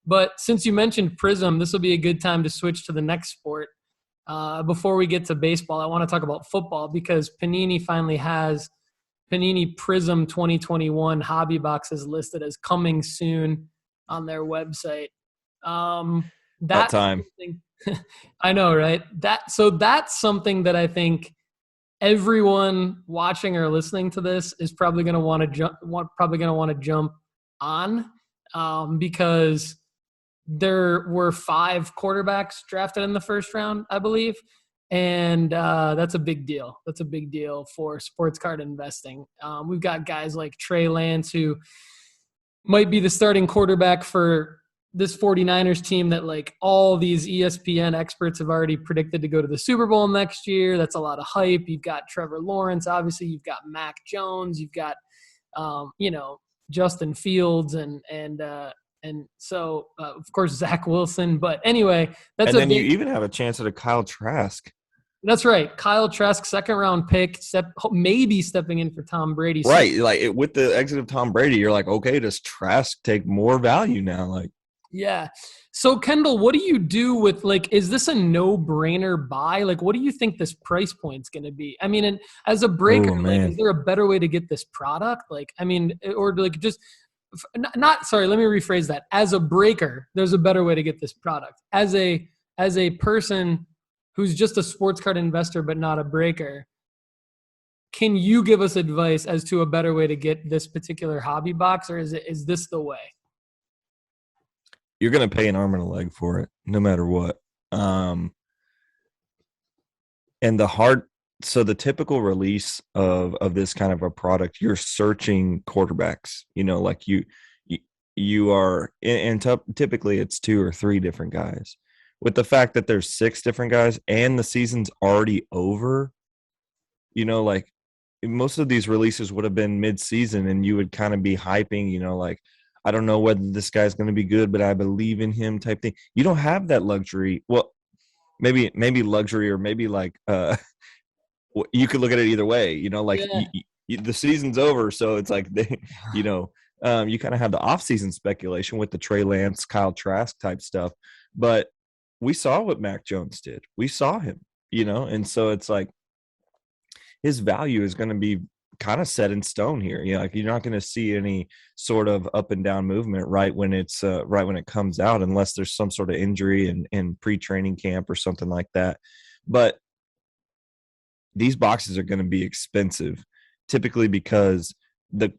But since you mentioned Prism, this will be a good time to switch to the next sport. Before we get to baseball, I want to talk about football because Panini finally has Panini Prizm 2021 hobby boxes listed as coming soon on their website. That That's time. something I know, right? That's something that I think everyone watching or listening to this is probably going to want to jump on, because there were 5 quarterbacks drafted in the first round, I believe. And that's a big deal. That's a big deal for sports card investing. We've got guys like Trey Lance, who might be the starting quarterback for this 49ers team that like all these ESPN experts have already predicted to go to the Super Bowl next year. That's a lot of hype. You've got Trevor Lawrence. Obviously, you've got Mac Jones. You've got, Justin Fields and so, of course, Zach Wilson. But anyway, And then you even have a chance at a Kyle Trask. That's right. Kyle Trask, second-round pick, maybe stepping in for Tom Brady. Right. With the exit of Tom Brady, you're like, okay, does Trask take more value now? Yeah. So, Kendall, what do you do with, is this a no-brainer buy? What do you think this price point's going to be? I mean, and as a breaker, is there a better way to get this product? Sorry, let me rephrase that. As a breaker, there's a better way to get this product. As a person who's just a sports card investor but not a breaker, can you give us advice as to a better way to get this particular hobby box, or is this the way? You're going to pay an arm and a leg for it, no matter what. And so the typical release of this kind of a product, you're searching quarterbacks, you are, and typically it's 2 or 3 different guys. With the fact that there's 6 different guys and the season's already over, most of these releases would have been mid-season and you would kind of be hyping, I don't know whether this guy's going to be good, but I believe in him type thing. You don't have that luxury. Well, maybe luxury, or maybe you could look at it either way, the season's over. So it's like, you kind of have the off-season speculation with the Trey Lance, Kyle Trask type stuff. But we saw what Mac Jones did. We saw him, and so it's like his value is going to be kind of set in stone here. You're not going to see any sort of up and down movement right when it comes out, unless there's some sort of injury in pre-training camp or something like that. But these boxes are going to be expensive, typically because the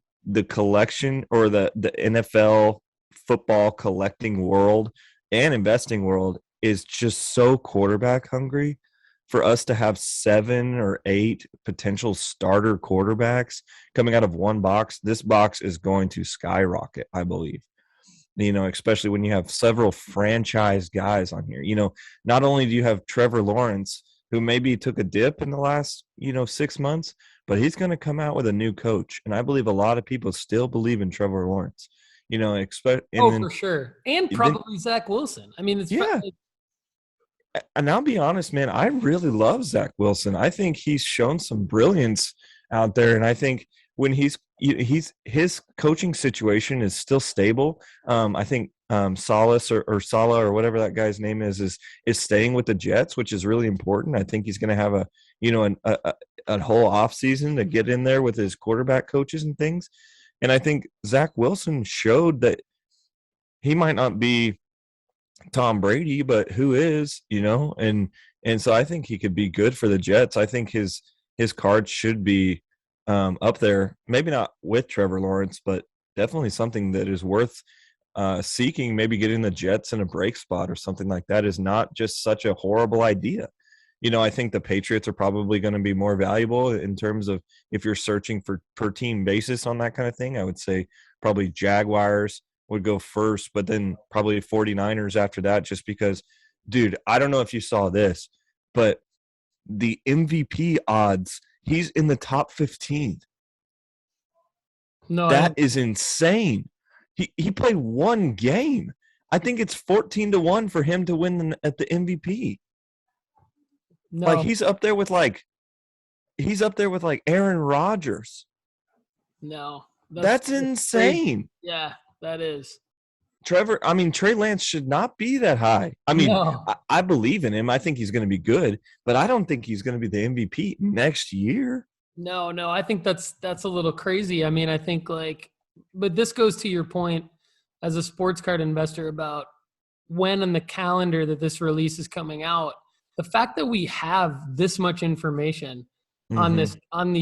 collection, or the NFL football collecting world and investing world is just so quarterback hungry. For us to have 7 or 8 potential starter quarterbacks coming out of one box, this box is going to skyrocket, I believe. Especially when you have several franchise guys on here. Not only do you have Trevor Lawrence, who maybe took a dip in the last, 6 months, but he's going to come out with a new coach. And I believe a lot of people still believe in Trevor Lawrence. For sure. And probably Zach Wilson. I mean, and I'll be honest, man, I really love Zach Wilson. I think he's shown some brilliance out there. And I think when his coaching situation is still stable. I think Salas or Sala or whatever that guy's name is staying with the Jets, which is really important. I think he's going to have a whole off season to get in there with his quarterback coaches and things. And I think Zach Wilson showed that he might not be Tom Brady, but who is, and so I think he could be good for the Jets. I think his card should be up there, maybe not with Trevor Lawrence, but definitely something that is worth seeking. Maybe getting the Jets in a break spot or something like that is not just such a horrible idea. I think the Patriots are probably going to be more valuable in terms of if you're searching for per team basis on that kind of thing. I would say probably Jaguars would go first, but then probably 49ers after that, just because, dude, I don't know if you saw this, but the MVP odds, he's in the top 15. No, that is insane. He played one game. I think it's 14-1 for him to win at the MVP. No. He's up there with Aaron Rodgers. No. That's insane. Crazy. Yeah, that is. Trey Lance should not be that high. I mean, No. I believe in him. I think he's going to be good, but I don't think he's going to be the MVP next year. No, I think that's a little crazy. I mean, I think but this goes to your point as a sports card investor about when in the calendar that this release is coming out. The fact that we have this much information on Mm-hmm.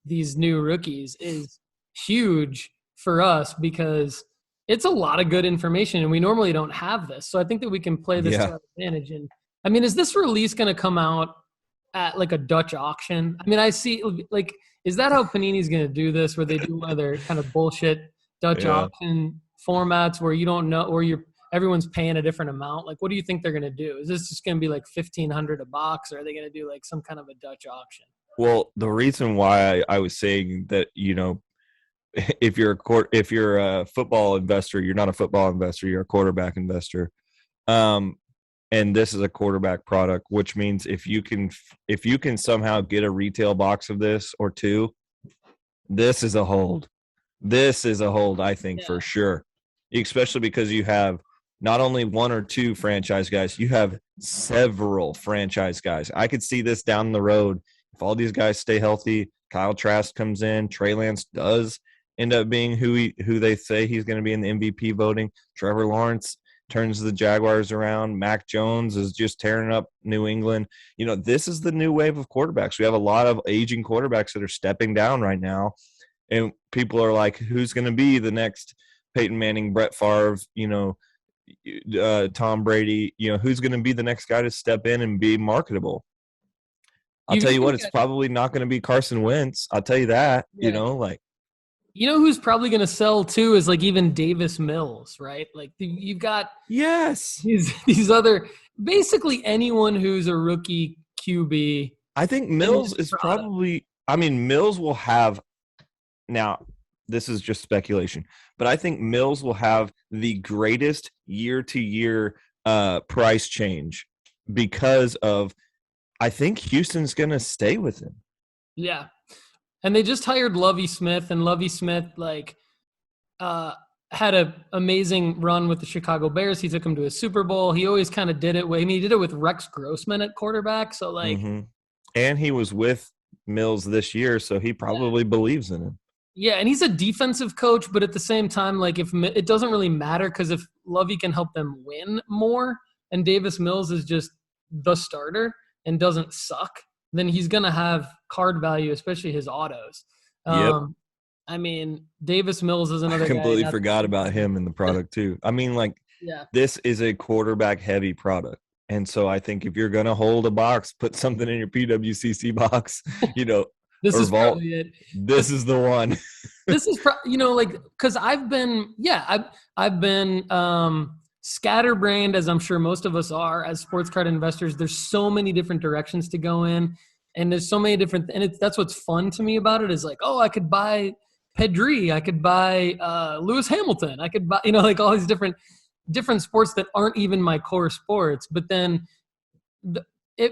these new rookies is huge for us because it's a lot of good information and we normally don't have this. So I think that we can play this to Yeah. our advantage. And I mean, is this release going to come out at like a Dutch auction? I mean, I see is that how Panini's going to do this, where they do one of their kind of bullshit Dutch Yeah. auction formats where you don't know, or everyone's paying a different amount? Like, what do you think they're going to do? Is this just going to be like 1,500 a box, or are they going to do like some kind of a Dutch auction? Well, the reason why I was saying that, if you're a football investor, you're not a football investor, you're a quarterback investor. And this is a quarterback product, which means if you can somehow get a retail box of this or two, this is a hold. This is a hold, I think, for sure. Especially because you have not only one or two franchise guys, you have several franchise guys. I could see this down the road. If all these guys stay healthy, Kyle Trask comes in, Trey Lance does end up being who they say he's going to be in the MVP voting. Trevor Lawrence turns the Jaguars around. Mac Jones is just tearing up New England. This is the new wave of quarterbacks. We have a lot of aging quarterbacks that are stepping down right now. And people are like, who's going to be the next Peyton Manning, Brett Favre, Tom Brady? Who's going to be the next guy to step in and be marketable? I'll tell you what, it's probably not going to be Carson Wentz. I'll tell you that, who's probably going to sell too is like even Davis Mills, right? Like you've got these other, basically anyone who's a rookie QB. I think Mills is probably. I mean, Mills will have. Now, this is just speculation, but I think Mills will have the greatest year-to-year price change because of. I think Houston's going to stay with him. Yeah. And they just hired Lovie Smith, and Lovie Smith had an amazing run with the Chicago Bears. He took them to a Super Bowl. He always kind of did it. He did it with Rex Grossman at quarterback. So and he was with Mills this year, so he probably believes in him. Yeah, and he's a defensive coach, but at the same time, if it doesn't really matter because if Lovie can help them win more, and Davis Mills is just the starter and doesn't suck, then he's going to have card value, especially his autos. Yep. I mean, Davis Mills is another guy. I completely forgot about him in the product too. I mean, this is a quarterback-heavy product. And so I think if you're going to hold a box, put something in your PWCC box, this is vault. Probably it. This is the one. This is, because I've been scatterbrained, as I'm sure most of us are as sports card investors. There's so many different directions to go in, and there's so many different, and that's what's fun to me about it is I could buy Pedri, I could buy Lewis Hamilton, I could buy, all these different sports that aren't even my core sports. But then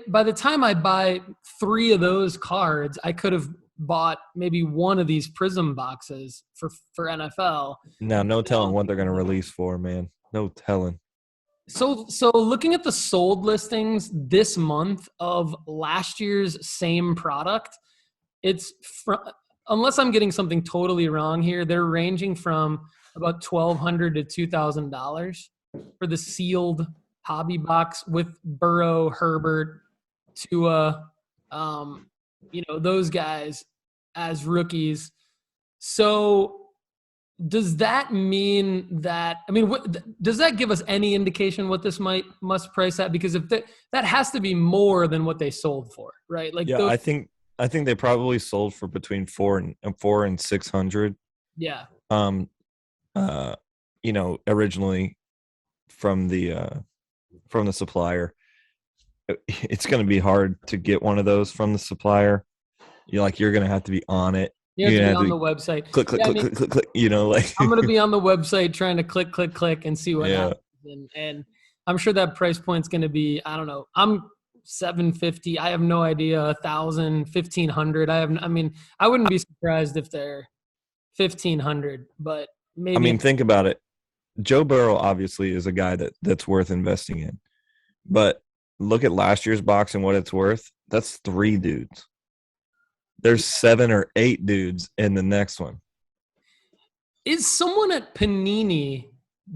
by the time I buy 3 of those cards, I could have bought maybe one of these Prizm boxes for NFL. Now, no telling what they're going to release for, man. No telling. So looking at the sold listings this month of last year's same product, it's unless I'm getting something totally wrong here, they're ranging from about $1,200 to $2,000 for the sealed hobby box with Burrow, Herbert, Tua, those guys as rookies. So does that mean that, does that give us any indication what this must price at? Because if that has to be more than what they sold for, right? I think they probably sold for between 4 and 600. Yeah. Originally from the supplier. It's going to be hard to get one of those from the supplier. You're going to have to be on it. You have to be on the website. Click. I'm going to be on the website trying to click and see what happens. And I'm sure that price point's going to be, I don't know. I'm $750. I have no idea. $1,000, $1,500. I wouldn't be surprised if they're $1,500, but maybe. Think about it. Joe Burrow obviously is a guy that's worth investing in. But look at last year's box and what it's worth. That's 3 dudes. There's 7 or 8 dudes in the next one. Is someone at Panini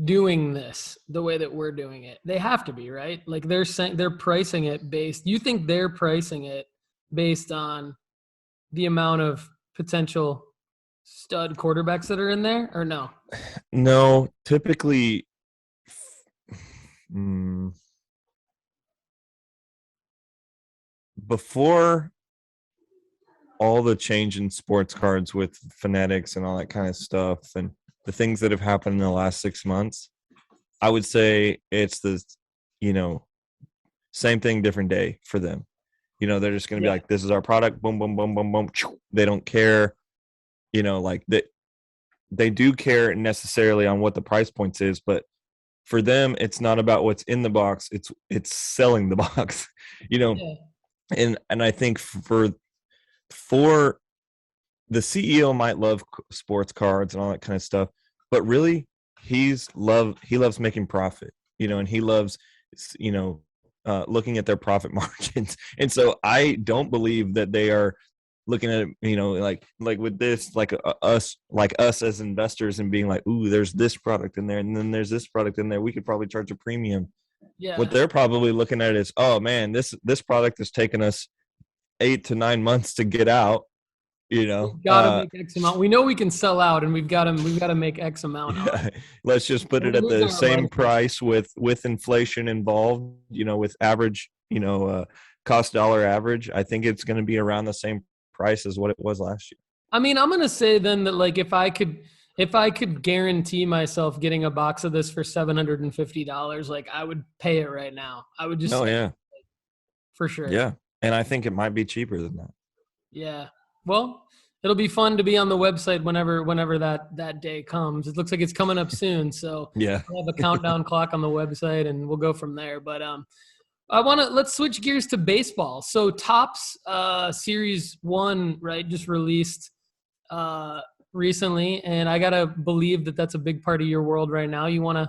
doing this the way that we're doing it? They have to be, right? Like they're saying they're pricing it based. You think they're pricing it based on the amount of potential stud quarterbacks that are in there, or no? No, typically, mm, before all the change in sports cards with fanatics and all that kind of stuff and the things that have happened in the last 6 months, I would say it's the, you know, same thing, different day for them. They're just going to be Yeah. like, this is our product. Boom, boom, boom, boom, boom. They don't care, like that. They do care necessarily on what the price points is, but for them, it's not about what's in the box. It's selling the box, Yeah. and I think for the CEO might love sports cards and all that kind of stuff, but really he loves making profit, and he loves, looking at their profit margins. And so I don't believe that they are looking at it, like with this, like us as investors and being like, ooh, there's this product in there, and then there's this product in there. We could probably charge a premium. What Yeah. they're probably looking at is, oh man, this product has taken us 8 to 9 months to get out. We've got to make X amount. We know we can sell out, and we've got to make X amount on Yeah, it. let's just put And it we're at the losing our same license. price with inflation involved, with average, cost dollar average. I think it's going to be around the same price as what it was last year. I mean, I'm gonna say then that like if I could guarantee myself getting a box of this for $750, like I would pay it right now. I would just Oh say yeah, for sure. yeah, and I think it might be cheaper than that. Yeah. Well, it'll be fun to be on the website whenever that day comes. It looks like it's coming up soon, so Yeah, we'll have a countdown clock on the website, and we'll go from there. But let's switch gears to baseball. So Topps Series 1, right, just released recently, and I gotta believe that that's a big part of your world right now. You wanna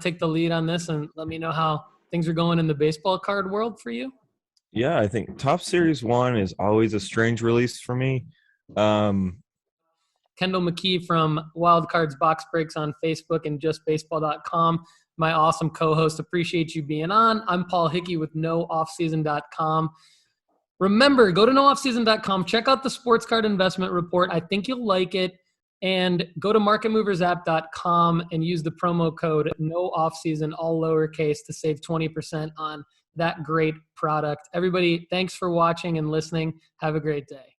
take the lead on this and let me know how things are going in the baseball card world for you? yeah. I think Top Series 1 is always a strange release for me. Um, Kendall McKee from Wild Cards Box Breaks on Facebook and justbaseball.com. My awesome co-host. Appreciate you being on. I'm Paul Hickey with nooffseason.com. Remember, go to nooffseason.com. Check out the sports card investment report. I think you'll like it. And go to marketmoversapp.com and use the promo code NOOFFSEASON, all lowercase, to save 20% on that great product. Everybody, thanks for watching and listening. Have a great day.